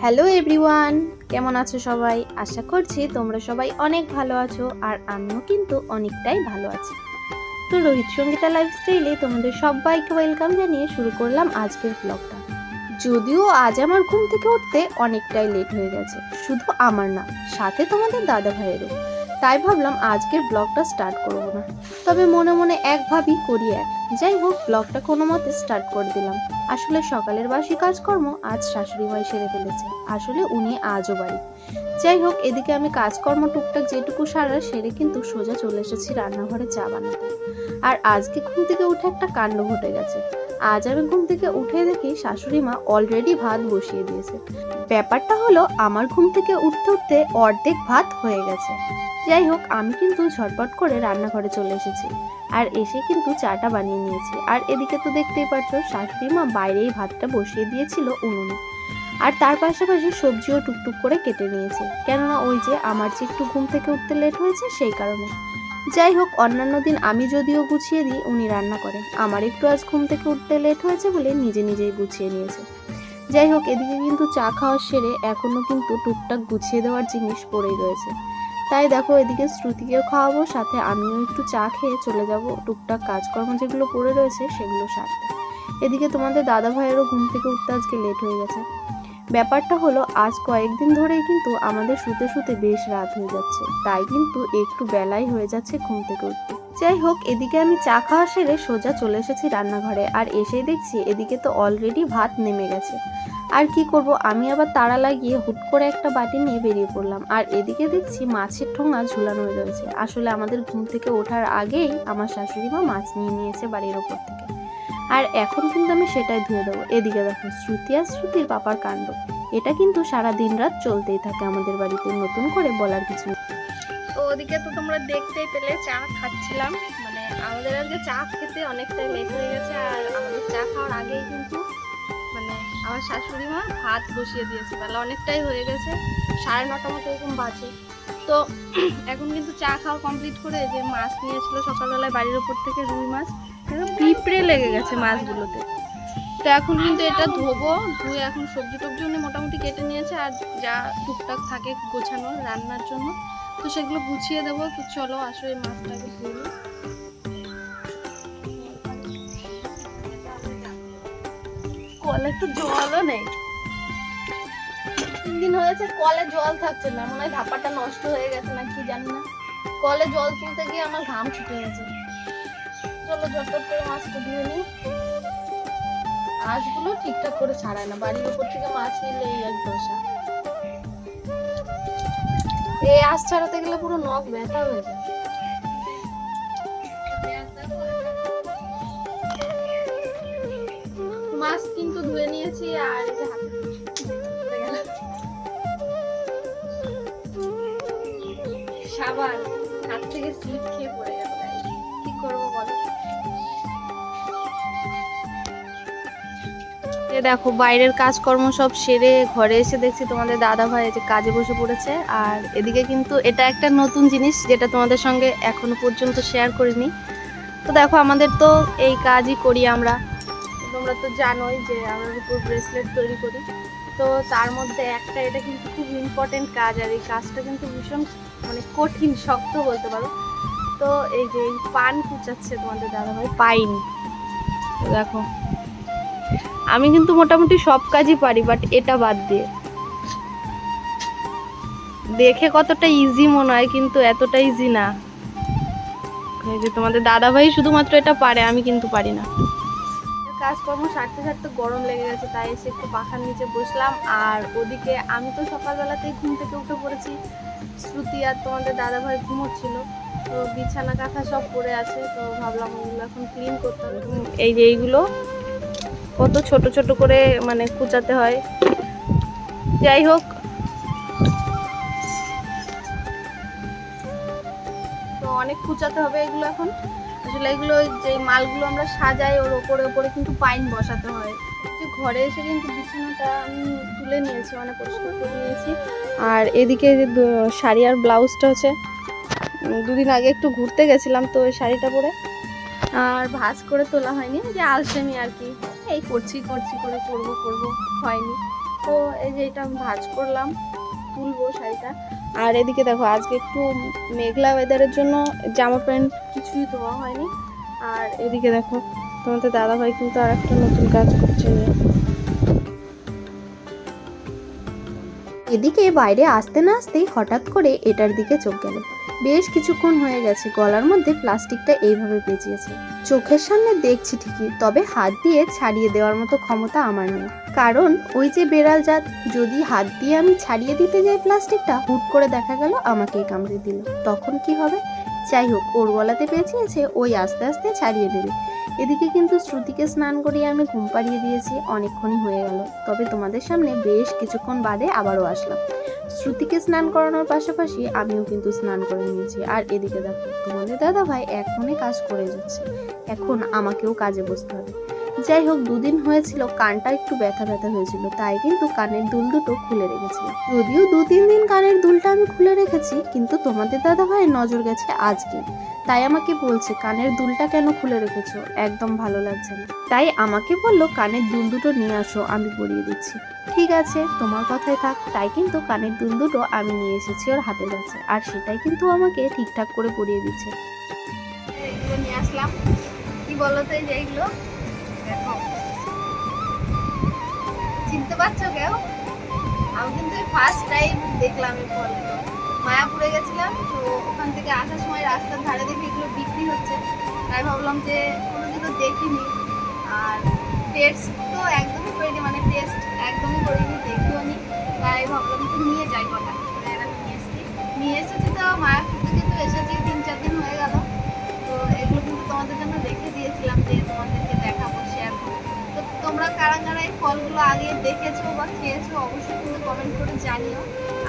Hello everyone, কেমন আছো সবাই? আশা করছি তোমরা সবাই অনেক ভালো আছো আর আমিও কিন্তু অনেকটাই ভালো আছি। তো রোহিত সঙ্গীতা লাইফস্টাইলে তোমাদের সবাইকে ওয়েলকাম জানিয়ে শুরু করলাম আজকের ব্লগটা। যদিও আজ আমার ঘুম থেকে উঠতে অনেকটাই লেট হয়ে গেছে, শুধু আমার না, সাথে তোমাদের দাদা ভাইয়েরও। তাই ভাবলাম আজকের ব্লগটা স্টার্ট করব না, তবে মনে মনে এক ভাবি করি এক। যাই হোক, ব্লগটা কোনো মতে স্টার্ট করে দিলাম। আসলে সকালের বাসি কাজকর্ম আজ শাশুড়ি মাই সেরে ফেলেছে, আসলে উনি আজও বাড়ি। যাই হোক, এদিকে আমি কাজকর্ম টুকটাক যেটুকু সারা সেরে কিন্তু সোজা চলে এসেছি রান্নাঘরে চা বানাতে। আর আজকে ঘুম থেকে উঠে একটা কাণ্ড ঘটে গেছে। আজ আমি ঘুম থেকে উঠে দেখি শাশুড়ি মা অলরেডি ভাত বসিয়ে দিয়েছে। ব্যাপারটা হলো, আমার ঘুম থেকে উঠতে উঠতে অর্ধেক ভাত হয়ে গেছে। যাই হোক, আমি কিন্তু ঝটপট করে রান্নাঘরে চলে এসেছি আর এসে কিন্তু চাটা বানিয়ে নিয়েছি। আর এদিকে তো দেখতেই পাচ্ছ, শাশুড়ি মা বাইরেই ভাতটা বসিয়ে দিয়েছিল উনুনে। আর তার পাশাপাশি সবজিও টুকটুক করে কেটে নিয়েছে, কেননা ওই যে আমার যে একটু ঘুম থেকে উঠতে লেট হয়েছে সেই কারণে। যাই হোক, অন্যান্য দিন আমি যদিও গুছিয়ে দিই, উনি রান্না করেন। আমার একটু আজ ঘুম থেকে উঠতে লেট হয়েছে বলে নিজে নিজেই গুছিয়ে নিয়েছে। যাই হোক, এদিকে কিন্তু চা খাওয়ার সেরে এখনো কিন্তু টুকটাক গুছিয়ে দেওয়ার জিনিস পড়েই রয়েছে। তাই দেখো, এদিকে শ্রুতিকেও খাওয়াবো, সাথে আমিও একটু চা খেয়ে চলে যাব টুকটাক কাজকর্ম যেগুলো পড়ে রয়েছে সেগুলো সারতে। এদিকে তোমাদের দাদা ভাইয়েরও ঘুম থেকে উঠতে আজকে লেট হয়ে গেছে। ব্যাপারটা হলো, আজ কয়েকদিন ধরেই কিন্তু আমাদের শুতে শুতে বেশ রাত হয়ে যাচ্ছে, তাই কিন্তু একটু বেলাই হয়ে যাচ্ছে ঘুম থেকে উঠতে। যাই হোক, এদিকে আমি চা খাওয়া সেরে সোজা চলে এসেছি রান্নাঘরে, আর এসেই দেখছি এদিকে তো অলরেডি ভাত নেমে গেছে। আর কি করব, আমি আবার তাড়া লাগিয়ে হুট করে একটা বাটি নিয়ে বেরিয়ে পড়লাম। আর এদিকে দেখছি মাছের ঠোঙা ঝুলানো রয়েছে। আসলে আমাদের ঘুম থেকে ওঠার আগেই আমার শাশুড়ি মা মাছ নিয়ে নিয়েছে বাড়ির ওপর থেকে, আর এখন কিন্তু আমি সেটাই ধুয়ে দেবো। এদিকে দেখো, শ্রুতি আর শ্রুতির পাপার কাণ্ড, এটা কিন্তু সারা দিন রাত চলতেই থাকে আমাদের বাড়িতে, নতুন করে বলার কিছু নেই। তো ওদিকে তো তোমরা দেখতেই পেলে চা খাচ্ছিলাম, মানে আমাদের আজকে চা খেতে অনেকটাই লেট হয়ে গেছে। আর আমাদের চা খাওয়ার আগেই কিন্তু মানে আমার শাশুড়ি মা ভাত বসিয়ে দিয়েছে, বেলা অনেকটাই হয়ে গেছে, 9:30 মতো এরকম বাজে। তো এখন কিন্তু চা খাওয়া কমপ্লিট করে যে মাছ নিয়েছিল সকালবেলায় বাড়ির ওপর থেকে, রুই মাছ, পিঁপড়ে লেগে গেছে মাছগুলোতে। তো এখন কিন্তু এটা ধোবো, ধুয়ে এখন সবজি টবজি উনি মোটামুটি কেটে নিয়েছে, আর যা টুকটাক থাকে গোছানো রান্নার জন্য তো সেগুলো গুছিয়ে দেবো। তো চলো আসো, এই মাছটাকে ধুই। কলে তো জলও নেই, 3 দিন হয়েছে কলে জল থাকছে না, মনে হয় ধাপাটা নষ্ট হয়ে গেছে না কি জানি না। কলে জল তুলতে গিয়ে আমার ঘাম ছুটে গেছে। চলো ঝটপট করে মাছটা ধুয়ে নিই। মাছগুলো ঠিকঠাক করে ছাড়ায় না, বাড়ির উপর থেকে মাছ নিলে এই এক দশা। এই আঁশ ছাড়াতে গেলে পুরো নখ ব্যথা হয়ে যায়। মাছ কিন্তু ধুয়ে নিয়েছি, আর এই যে হাতে পড়ে গেল সাবান, হাত থেকে স্লিপ খেয়ে পড়ে গেল। কি করবো বলো। দেখো, বাইরের কাজকর্ম সব সেরে ঘরে এসে দেখছি তোমাদের দাদা ভাই যে কাজে বসে পড়েছে। আর এদিকে কিন্তু এটা একটা নতুন জিনিস যেটা তোমাদের সঙ্গে এখনো পর্যন্ত শেয়ার করিনি। তো দেখো, আমাদের তো এই কাজই করি আমরা, তোমরা তো জানোই যে আমরা রূপোর ব্রেসলেট তৈরি করি। তো তার মধ্যে একটা, এটা কিন্তু খুব ইম্পর্টেন্ট কাজ, আর এই কাজটা কিন্তু ভীষণ মানে কঠিন, শক্ত বলতে পারো। তো এই যে এই পান কুচাচ্ছে তোমাদের দাদাভাই, পাইন। তো দেখো, আমি কিন্তু মোটামুটি সব কাজই পারি, বাট এটা বাদ দিয়ে। দেখে কতটা ইজি মনে হয়, কিন্তু এতটা ইজি না। এই যে তোমাদের দাদাভাই শুধুমাত্র এটা পারে, আমি কিন্তু পারি না। কাজকর্ম সারতে সারতে গরম লেগে গেছে, তাই এসে একটু পাখার নিচে বসলাম। আর ওদিকে আমি তো সকালবেলাতেই ঘুম থেকে উঠে পড়েছি, শ্রুতি আর তোমাদের দাদাভাই ঘুমোচ্ছিল। তো বিছানা কাঁথা সব পড়ে আছে, তো ভাবলাম ওগুলো এখন ক্লিন করতে হবে। এই যে এইগুলো কত ছোট ছোট করে মানে কুচাতে হয়। যাই হোক, তো অনেক কুচাতে হবে এগুলো এখন। আসলে এগুলো যে মালগুলো আমরা সাজাই, ওর ওপরে ওপরে কিন্তু পাইন বসাতে হয়। যে ঘরে এসে কিন্তু বিছানাটা আমি তুলে নিয়েছি, মানে পরিষ্কার করে নিয়েছি। আর এদিকে যে শাড়ি আর ব্লাউজটা হচ্ছে, দুদিন আগে একটু ঘুরতে গেছিলাম, তো ওই শাড়িটা পরে আর ভাঁজ করে তোলা হয়নি, যে আলসেমি আর কি, এই করছি করে করবো হয়নি। তো এই যে এটা আমি ভাঁজ করলাম, তুলবো শাড়িটা। আর এদিকে দেখো আজকে একটু মেঘলা ওয়েদারের জন্য জামা প্যান্ট কিছুই ধোয়া হয়নি। আর এদিকে দেখো তোমাদের দাদাভাই কিন্তু আর একটা নতুন কাজ করছে নিয়ে। এদিকে বাইরে আসতে না আসতেই হঠাৎ করে এটার দিকে চোখ গেল। বেশ কিছুক্ষণ হয়ে গেছে গলার মধ্যে প্লাস্টিকটা এইভাবে পেঁচিয়েছে। চোখের সামনে দেখছি ঠিকই, তবে হাত দিয়ে ছাড়িয়ে দেওয়ার মতো ক্ষমতা আমার নেই। কারণ ওই যে বেড়াল জাত, যদি হাত দিয়ে আমি ছাড়িয়ে দিতে যাই প্লাস্টিকটা, হুট করে দেখা গেল আমাকেই কামড়ে দিল, তখন কি হবে? যাই হোক, ওর গলাতে পেঁচিয়েছে, ওই আস্তে আস্তে ছাড়িয়ে দেবে। এদিকে কিন্তু শ্রুতিকে স্নান করিয়ে আমি ঘুম পাড়িয়ে দিয়েছি, অনেকক্ষণই হয়ে গেল। তবে তোমাদের সামনে বেশ কিছুক্ষণ বাদে আবারও আসলাম। শ্রুতিকে স্নান করানোর পাশাপাশি আমিও কিন্তু স্নান করে নিয়েছি। আর এদিকে দেখো তোমাদের দাদা ভাই এখনই কাজ করে যাচ্ছে, এখন আমাকেও কাজে বসতে হবে। যাই হোক, দুদিন হয়েছিল কানটা একটু ব্যথা ব্যথা হয়েছিল, তাই কিন্তু কানের দুল দুটো খুলে রেখেছিলাম। যদিও 2-3 দিন কানের দুলটা আমি খুলে রেখেছি, কিন্তু তোমাদের দাদা ভাইয়ের নজর গেছে আজকে, তাই আমাকে বলছে কানের দুলটা কেন খুলে রেখেছো, একদম ভালো লাগছে না। তাই আমাকে বললো কানের দুল দুটো নিয়ে আসো, আমি পরিয়ে দিচ্ছি। ঠিক আছে, তোমার কথাই থাক। তাই কিন্তু কানের দুল দুটো আমি নিয়ে এসেছি ওর হাতের কাছে, আর সেটাই কিন্তু আমাকে ঠিকঠাক করে পরিয়ে দিচ্ছে। এগুলো নিয়ে আসলাম, কি বলো তো, এই যে এইগুলো দেখো, চিনতে পারছো কেউ? আমি কিন্তু ফার্স্ট টাইম দেখলাম এই ফলগুলো। মায়াপুরে গেছিলাম, তো ওখান থেকে আসার সময় রাস্তার ধারে দেখে এগুলো বিক্রি হচ্ছে, তাই ভাবলাম যে কোনোদিনও দেখিনি। আর টেস্ট তো একদমই করিনি, মানে টেস্ট একদমই করিনি, দেখিও নি, তাই ভাবলাম একটু নিয়ে যাই কটা। নিয়ে এসেছি তো মায়াপুর থেকে, তো এসেছি 3-4 দিন হয়ে গেল। তো এগুলো কিন্তু তোমাদের জন্য রেখে দিয়েছিলাম যে তোমাদেরকে দেখাবো, শেয়ার করবো। তো তোমরা কারা কারা এই ফলগুলো আগে দেখেছো বা খেয়েছো অবশ্যই কিন্তু কমেন্ট করে জানিও।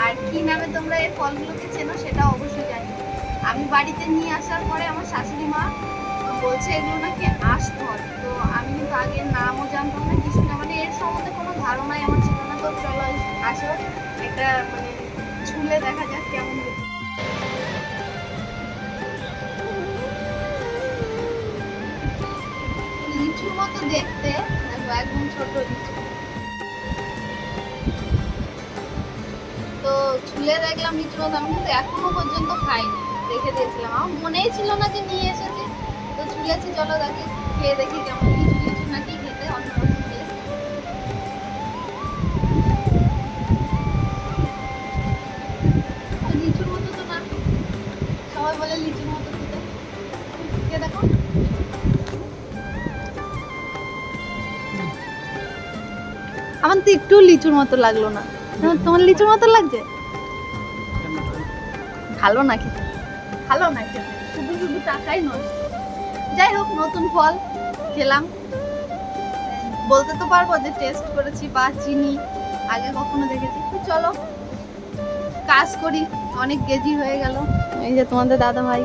আর কি নামে তোমরা এই ফলগুলোকে চেনো সেটাও অবশ্যই জানিও। আমি বাড়িতে নিয়ে আসার পরে আমার শাশুড়ি মা বলছে এগুলো নাকি আঁশফল। তো আমি কিন্তু আগে নামও জানতাম না, কিছু না, মানে এর সম্বন্ধে কোনো ধারণাই আমার ছিল না। তো চলো আসো একটা মানে ছুলে দেখা যাক কেমন দেখতে। লিচুর মতো দেখতে, দেখো একদম ছোট লিচু। তো ছুলে দেখলাম লিচুর মতো, আমি কিন্তু এখনো পর্যন্ত খাইনি, রেখে দিয়েছিলাম, আমার মনেই ছিল না যে নিয়ে এসেছি। তো ছুলেছি, চলো দেখি, খেয়ে দেখি কেমন, লিচু লিচু নাকি খেতে অন্যরকম টেস্ট। লিচুর মতো তো না, সবাই বলে লিচুর মতো খেতে। খেয়ে দেখো, আমার তো একটু লিচুর মতো লাগলো না। তোমার লিচুর মতো লাগছে? ভালো না খেতে, ভালো না খেতে, শুধু শুধু টাকাই নষ্ট। যাই হোক, নতুন ফল খেলাম, বলতে তো পারবো যে টেস্ট করেছি বা চিনি আগে কখনো দেখেছি। তো চলো কাজ করি, অনেক গেজি হয়ে গেল। এই যে তোমাদের দাদা ভাই।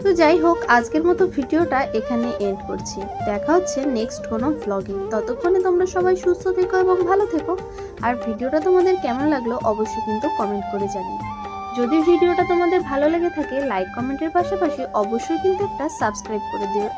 তো যাই হোক, আজকের মতো ভিডিওটা এখানে এন্ড করছি। দেখা হচ্ছে নেক্সট কোনো ভ্লগে। ততক্ষণে তোমরা সবাই সুস্থ থেকো এবং ভালো থেকো। আর ভিডিওটা তোমাদের কেমন লাগলো অবশ্যই কিন্তু কমেন্ট করে জানিও। যদি ভিডিওটা তোমাদের ভালো লেগে থাকে, লাইক কমেন্টের পাশাপাশি অবশ্যই কিন্তু একটা সাবস্ক্রাইব করে দিও।